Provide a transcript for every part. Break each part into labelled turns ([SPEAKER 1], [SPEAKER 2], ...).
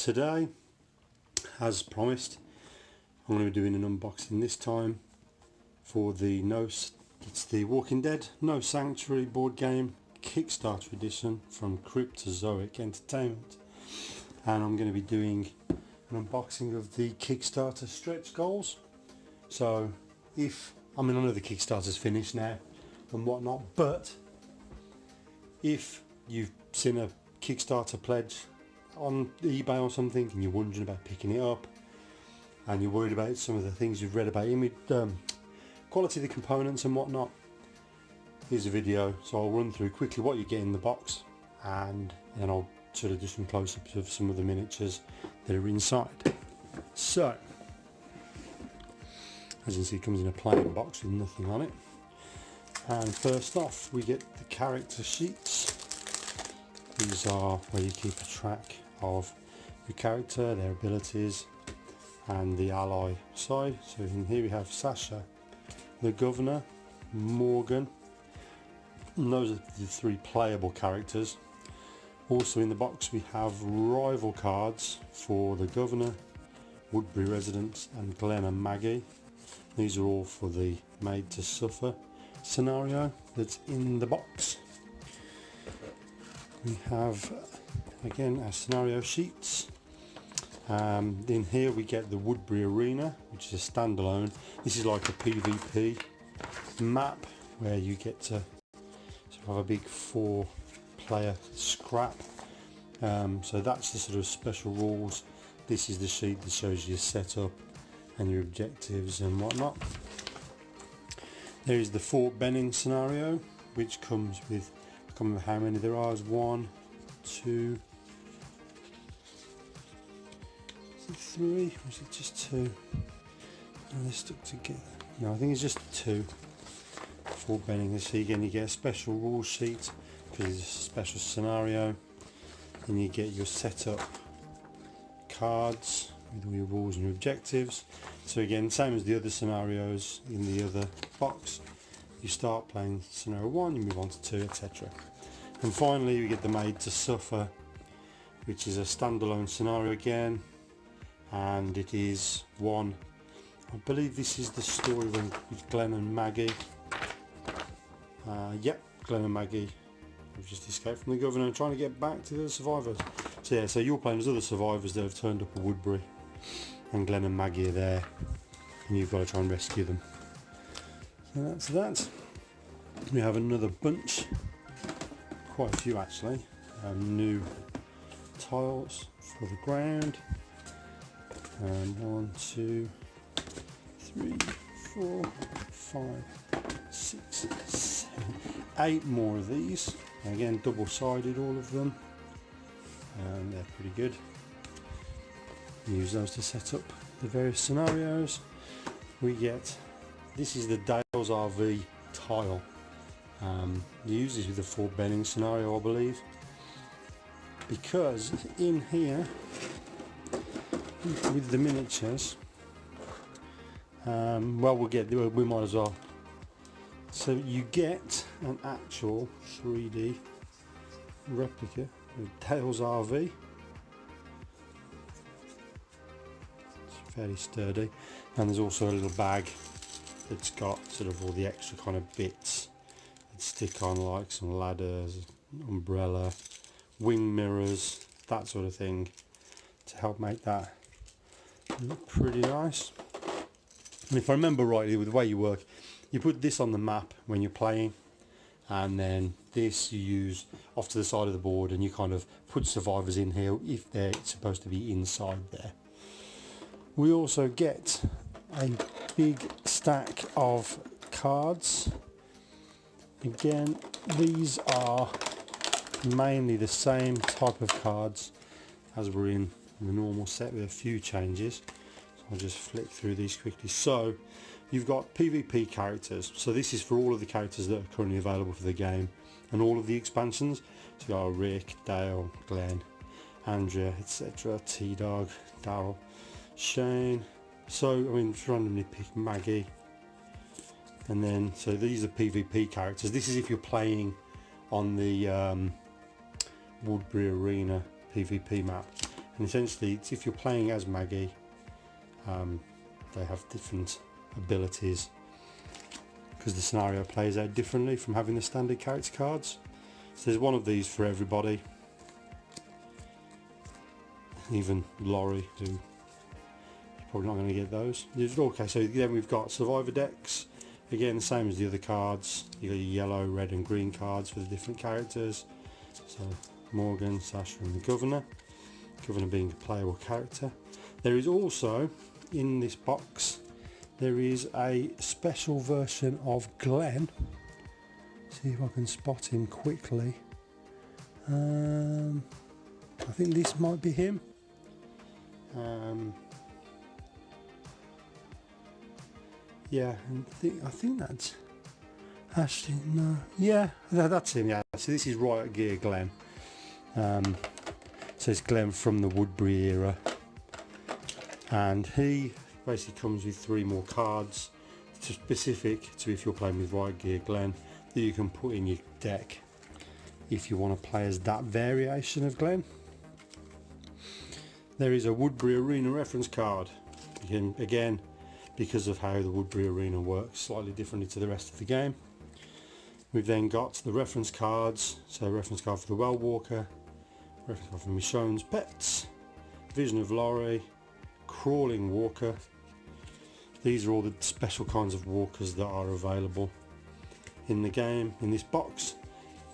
[SPEAKER 1] Today, as promised, I'm going to be doing an unboxing this time for the it's the Walking Dead No Sanctuary board game Kickstarter edition from Cryptozoic Entertainment, and I'm going to be doing an unboxing of the Kickstarter stretch goals. So I know the Kickstarter's finished now and whatnot, but if you've seen a Kickstarter pledge on eBay or something and you're wondering about picking it up and you're worried about some of the things you've read about quality of the components and whatnot, here's a video. So I'll run through quickly what you get in the box, and then I'll sort of do some close-ups of some of the miniatures that are inside. So as you can see, it comes in a plain box with nothing on it, and first off we get the character sheets. These are where you keep a track of your character, their abilities, and the ally side. So in here we have Sasha, the Governor, Morgan, and those are the three playable characters. Also in the box we have rival cards for the Governor, Woodbury residents, and Glenn and Maggie. These are all for the Made to Suffer scenario that's in the box. We have again our scenario sheets. In here we get the Woodbury Arena, which is a standalone. This is like a PvP map where you get to sort of have a big 4-player scrap. So that's the sort of special rules. This is the sheet that shows you your setup and your objectives and whatnot. There is the Fort Benning scenario, which comes with, I can't remember how many there are. Is 1, 2, 3, or is it just 2? And they're stuck together. No, I think it's just 2. Fort Benning. So again, you get a special rule sheet because it's a special scenario, and you get your setup cards with all your rules and your objectives. So again, same as the other scenarios in the other box, you start playing scenario 1, you move on to 2, etc. And finally you get the Made to Suffer, which is a standalone scenario again, and it is one, I believe this is the story with Glenn and Maggie. Yep, Glenn and Maggie have just escaped from the Governor and trying to get back to the survivors. So yeah, so you're playing as other survivors that have turned up at Woodbury, and Glenn and Maggie are there, and you've got to try and rescue them. So that's that. We have another bunch, quite a few actually, new tiles for the ground. 1, 2, 3, 4, 5, 6, 7, 8 more of these. Again, double-sided, all of them. They're pretty good. Use those to set up the various scenarios. We get, this is the Dale's RV tile. You use this with the Fort Benning scenario, I believe, because in here with the miniatures, well, we might as well. So you get an actual 3D replica of Dale's RV. It's fairly sturdy, and there's also a little bag that's got sort of all the extra kind of bits that stick on, like some ladders, umbrella, wing mirrors, that sort of thing, to help make that look pretty nice. And if I remember rightly, with the way you work, you put this on the map when you're playing, and then this you use off to the side of the board, and you kind of put survivors in here if they're supposed to be inside there. We also get a big stack of cards. Again, these are mainly the same type of cards as were in the normal set, with a few changes. So I'll just flick through these quickly. So you've got PvP characters. So this is for all of the characters that are currently available for the game and all of the expansions. So you got Rick, Dale, Glenn, Andrea, etc., T-Dog, Daryl, Shane. So I mean, just randomly pick Maggie, and then so these are PvP characters. This is if you're playing on the Woodbury Arena PvP map. And essentially, it's if you're playing as Maggie, they have different abilities because the scenario plays out differently from having the standard character cards. So there's one of these for everybody, even Laurie, who you're probably not going to get those. Okay, so then we've got survivor decks. Again, the same as the other cards. You got your yellow, red and green cards for the different characters. So Morgan, Sasha and the Governor. Governor being a playable character. There is also, in this box, there is a special version of Glenn. See if I can spot him quickly. I think this might be him. Yeah, and I think that's actually no. Yeah, that's him. Yeah. So this is Riot Gear Glenn. So it's Glenn from the Woodbury era, and he basically comes with 3 more cards, specific to if you're playing with Riot Gear Glenn, that you can put in your deck if you want to play as that variation of Glenn. There is a Woodbury Arena reference card. Again, because of how the Woodbury Arena works slightly differently to the rest of the game. We've then got the reference cards, so reference card for the Well Walker, reference card for Michonne's Pets, Vision of Laurie, Crawling Walker. These are all the special kinds of walkers that are available in the game in this box.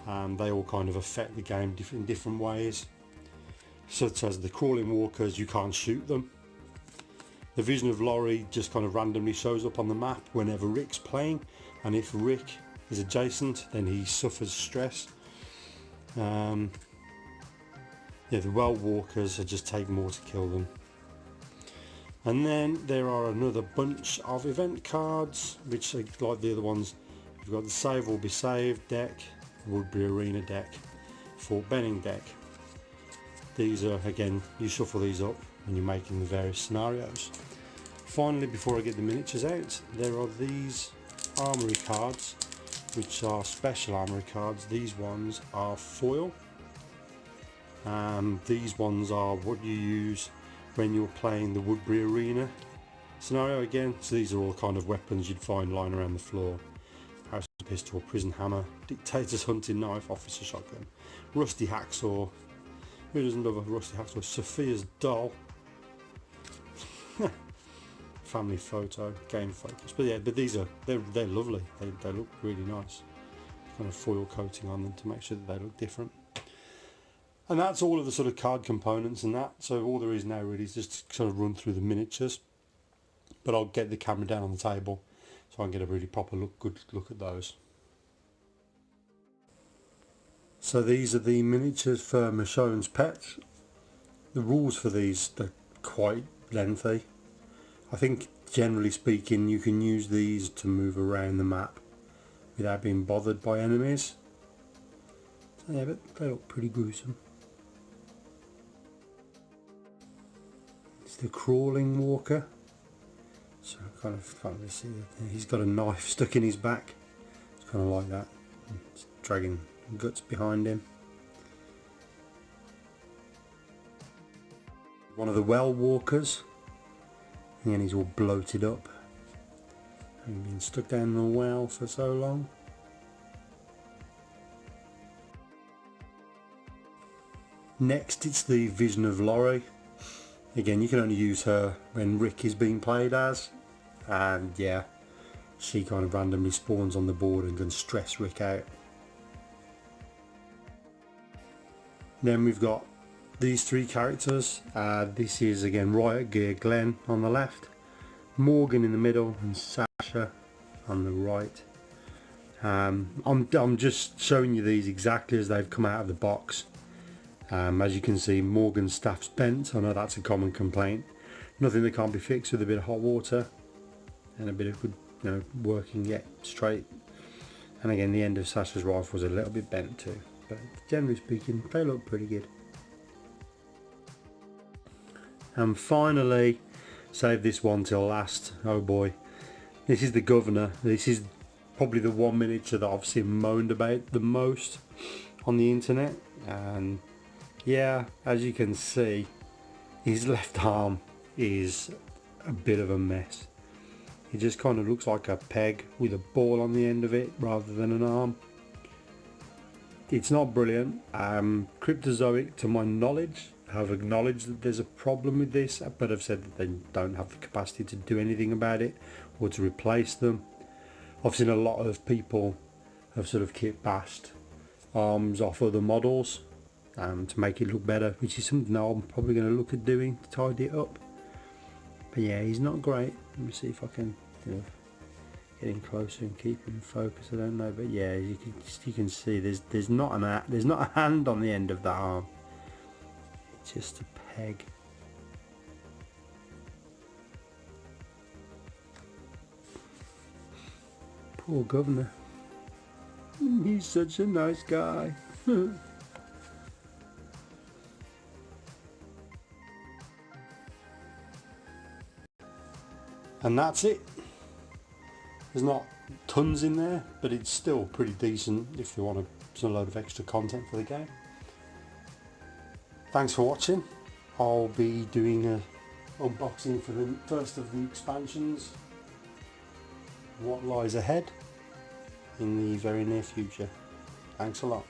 [SPEAKER 1] They all kind of affect the game in different ways. Such as the Crawling Walkers, you can't shoot them. The Vision of Laurie just kind of randomly shows up on the map whenever Rick's playing, and if Rick is adjacent then he suffers stress. Yeah, the Well Walkers just take more to kill them. And then there are another bunch of event cards, which are like the other ones. You've got the Save or Be Saved deck, Woodbury Arena deck, Fort Benning deck. These are, again, you shuffle these up when you're making the various scenarios. Finally, before I get the miniatures out, there are these armory cards, which are special armory cards. These ones are foil. These ones are what you use when you're playing the Woodbury Arena scenario again. So these are all kind of weapons you'd find lying around the floor. House pistol, prison hammer, dictator's hunting knife, officer shotgun, rusty hacksaw. Who doesn't love a rusty hacksaw? Sophia's doll. Family photo, game focus. But yeah, but these are they're lovely. They look really nice. Kind of foil coating on them to make sure that they look different. And that's all of the sort of card components and that. So all there is now really is just to sort of run through the miniatures. But I'll get the camera down on the table so I can get a really proper good look at those. So these are the miniatures for Michonne's Pets. The rules for these are quite lengthy. I think generally speaking you can use these to move around the map without being bothered by enemies. So yeah, but they look pretty gruesome. It's the Crawling Walker. So I kind of can't really see that. He's got a knife stuck in his back. It's kind of like that. It's dragging guts behind him. One of the Well Walkers. And he's all bloated up. Having been stuck down in the well for so long. Next it's the Vision of Laurie. Again, you can only use her when Rick is being played as. And yeah, she kind of randomly spawns on the board and can stress Rick out. Then we've got these 3 characters. This is again Riot Gear Glenn on the left, Morgan in the middle and Sasha on the right. I'm just showing you these exactly as they've come out of the box. As you can see, Morgan's staff's bent. I know that's a common complaint. Nothing that can't be fixed with a bit of hot water and a bit of good, working yet straight. And again, the end of Sasha's rifle was a little bit bent too, but generally speaking they look pretty good. And finally, save this one till last, oh boy, this is the Governor. This is probably the one miniature that I've seen moaned about the most on the internet. And yeah, as you can see, His left arm is a bit of a mess. It just kind of looks like a peg with a ball on the end of it rather than an arm. It's not brilliant. Cryptozoic, to my knowledge, have acknowledged that there's a problem with this, but have said that they don't have the capacity to do anything about it or to replace them. I've seen a lot of people have sort of kit bashed arms off other models to make it look better, which is something that I'm probably going to look at doing to tidy it up. But yeah, he's not great. Let me see if I can get in closer and keep him in focus. I don't know, but yeah, you can see there's not a hand on the end of that arm. It's just a peg. Poor governor. He's such a nice guy. And that's it. There's not tons in there, but it's still pretty decent if you want a load of extra content for the game. Thanks for watching. I'll be doing an unboxing for the first of the expansions. What lies ahead in the very near future. Thanks a lot.